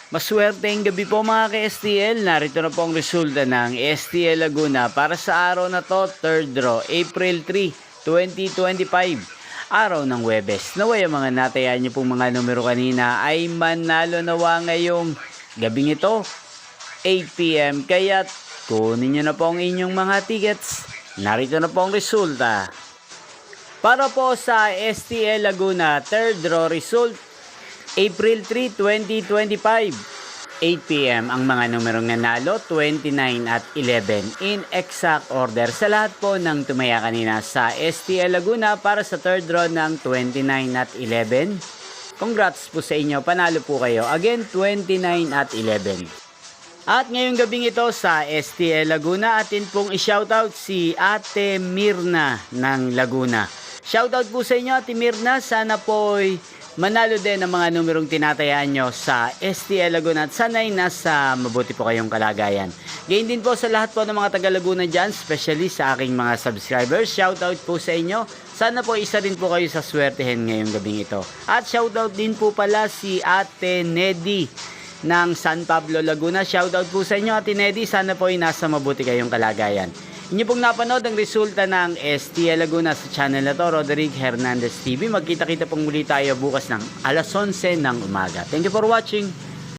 Maswerteng gabi po mga ka-STL. Narito na po ang resulta ng STL Laguna para sa araw na to, 3rd draw, April 3, 2025. Araw ng Huwebes. Naway ang mga natayaan niyo pong mga numero kanina ay manalo nawa ngayong gabing ito, 8 PM. Kaya kunin niyo na po ang inyong mga tickets. Narito na po ang resulta. Para po sa STL Laguna, 3rd draw result, April 3, 2025, 8 PM ang mga numerong nanalo, 29 at 11 in exact order sa lahat po ng tumaya kanina sa STL Laguna para sa 3rd draw ng 29 at 11. Congrats po sa inyo, panalo po kayo. Again, 29 at 11. At ngayong gabing ito sa STL Laguna, atin pong i-shoutout si Ate Mirna ng Laguna. Shoutout po sa inyo, Ate Mirna. Sana po'y manalo din ang mga numerong tinatayaan nyo sa STL Laguna at sana'y nasa mabuti po kayong kalagayan. Gayon din po sa lahat po ng mga taga Laguna dyan, especially sa aking mga subscribers. Shoutout po sa inyo. Sana po isa rin po kayo sa swertehin ngayong gabing ito. At shoutout din po pala si Ate Nedy ng San Pablo, Laguna. Shoutout po sa inyo, Ate Nedy. Sana po ay nasa mabuti kayong kalagayan. Inyo pong napanood ang resulta ng STL Laguna sa channel na to, Roderick Hernandez TV. Magkita-kita pong muli tayo bukas ng alas 11 ng umaga. Thank you for watching.